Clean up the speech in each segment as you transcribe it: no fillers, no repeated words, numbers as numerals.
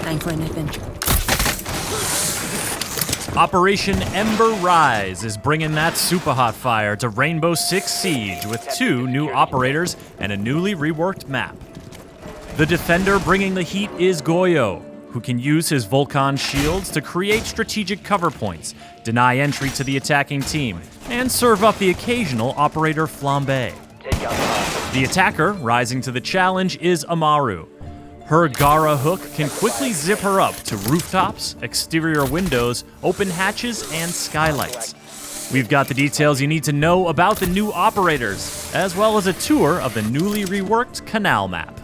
Time for anything. Operation Ember Rise is bringing that super hot fire to Rainbow Six Siege with 2 new operators and a newly reworked map. The defender bringing the heat is Goya, who can use his Vulcan shields to create strategic cover points, deny entry to the attacking team, and serve up the occasional operator flambe. The attacker rising to the challenge is Amaru. Her Gara hook can quickly zip her up to rooftops, exterior windows, open hatches, and skylights. We've got the details you need to know about the new operators, as well as a tour of the newly reworked Canal Map.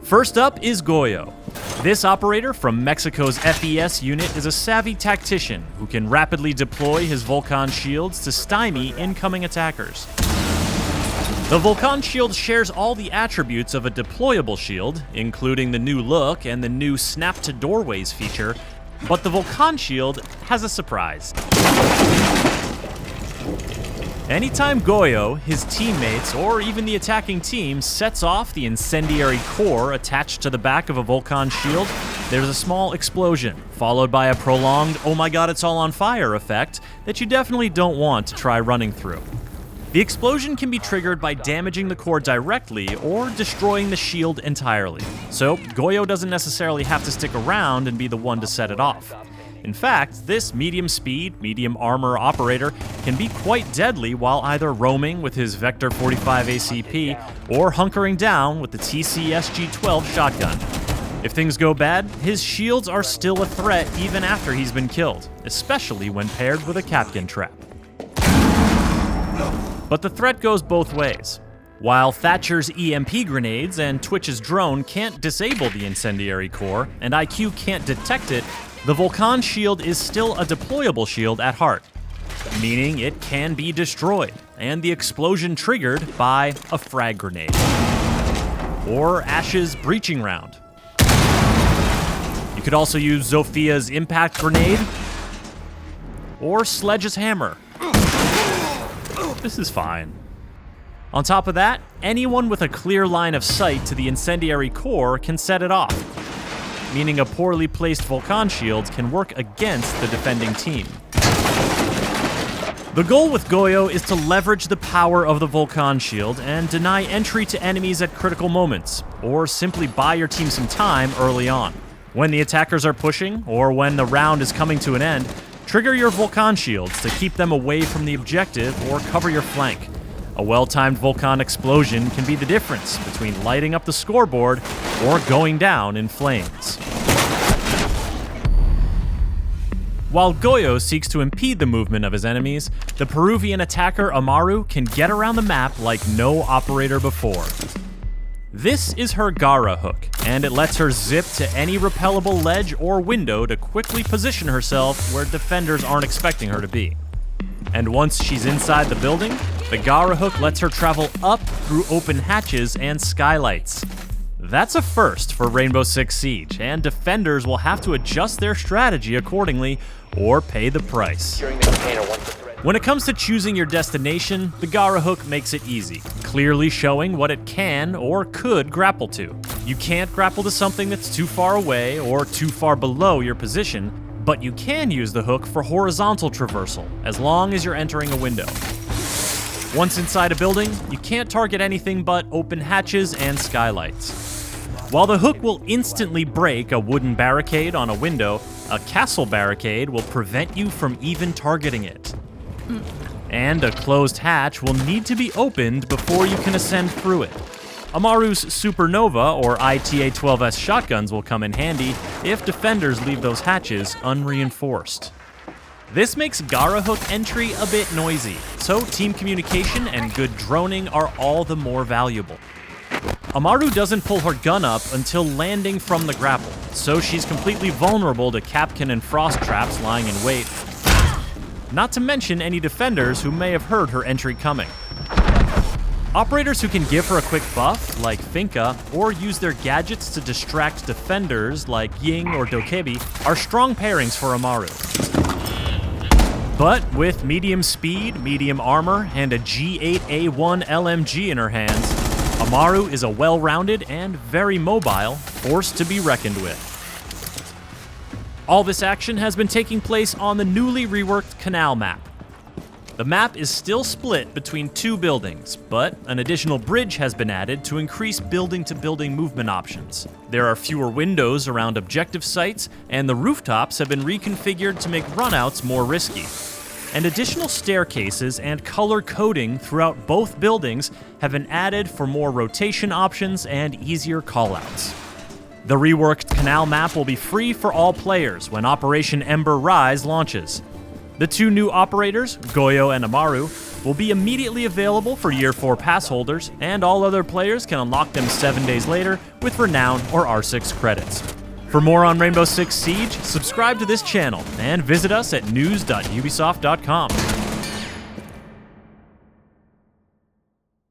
First up is Goya. This operator from Mexico's FES unit is a savvy tactician who can rapidly deploy his Vulcan shields to stymie incoming attackers. The Vulcan shield shares all the attributes of a deployable shield, including the new look and the new snap to doorways feature, but the Vulcan shield has a surprise. Anytime Goya, his teammates, or even the attacking team sets off the incendiary core attached to the back of a Vulcan shield, there's a small explosion, followed by a prolonged "oh my god, it's all on fire" effect that you definitely don't want to try running through. The explosion can be triggered by damaging the core directly or destroying the shield entirely, so Goya doesn't necessarily have to stick around and be the one to set it off. In fact, this medium speed, medium armor operator can be quite deadly while either roaming with his Vector 45 ACP or hunkering down with the TC-SG-12 shotgun. If things go bad, his shields are still a threat even after he's been killed, especially when paired with a Kapkan trap. But the threat goes both ways. While Thatcher's EMP grenades and Twitch's drone can't disable the incendiary core, and IQ can't detect it, the Vulcan shield is still a deployable shield at heart, meaning it can be destroyed, and the explosion triggered by a frag grenade. Or Ash's breaching round. You could also use Zophia's impact grenade, or Sledge's hammer. This is fine. On top of that, anyone with a clear line of sight to the incendiary core can set it off, meaning a poorly placed Vulcan shield can work against the defending team. The goal with Goya is to leverage the power of the Vulcan shield and deny entry to enemies at critical moments, or simply buy your team some time early on. When the attackers are pushing, or when the round is coming to an end, trigger your Vulcan shields to keep them away from the objective or cover your flank. A well-timed Vulcan explosion can be the difference between lighting up the scoreboard or going down in flames. While Goya seeks to impede the movement of his enemies, the Peruvian attacker Amaru can get around the map like no operator before. This is her Gara hook, and it lets her zip to any repellable ledge or window to quickly position herself where defenders aren't expecting her to be. And once she's inside the building, the Gara hook lets her travel up through open hatches and skylights. That's a first for Rainbow Six Siege, and defenders will have to adjust their strategy accordingly or pay the price. When it comes to choosing your destination, the Gara hook makes it easy, clearly showing what it can or could grapple to. You can't grapple to something that's too far away or too far below your position, but you can use the hook for horizontal traversal, as long as you're entering a window. Once inside a building, you can't target anything but open hatches and skylights. While the hook will instantly break a wooden barricade on a window, a castle barricade will prevent you from even targeting it. And a closed hatch will need to be opened before you can ascend through it. Amaru's Supernova or ITA-12S shotguns will come in handy if defenders leave those hatches unreinforced. This makes Gara hook entry a bit noisy, so team communication and good droning are all the more valuable. Amaru doesn't pull her gun up until landing from the grapple, so she's completely vulnerable to Kapkan and frost traps lying in wait, not to mention any defenders who may have heard her entry coming. Operators who can give her a quick buff, like Finka, or use their gadgets to distract defenders, like Ying or Dokebi, are strong pairings for Amaru. But with medium speed, medium armor, and a G8A1 LMG in her hands, Amaru is a well-rounded and very mobile force to be reckoned with. All this action has been taking place on the newly reworked Canal Map. The map is still split between two buildings, but an additional bridge has been added to increase building-to-building movement options. There are fewer windows around objective sites, and the rooftops have been reconfigured to make runouts more risky. And additional staircases and color coding throughout both buildings have been added for more rotation options and easier callouts. The reworked Canal Map will be free for all players when Operation Ember Rise launches. The two new operators, Goya and Amaru, will be immediately available for Year 4 pass holders, and all other players can unlock them 7 days later with Renown or R6 credits. For more on Rainbow Six Siege, subscribe to this channel and visit us at news.ubisoft.com.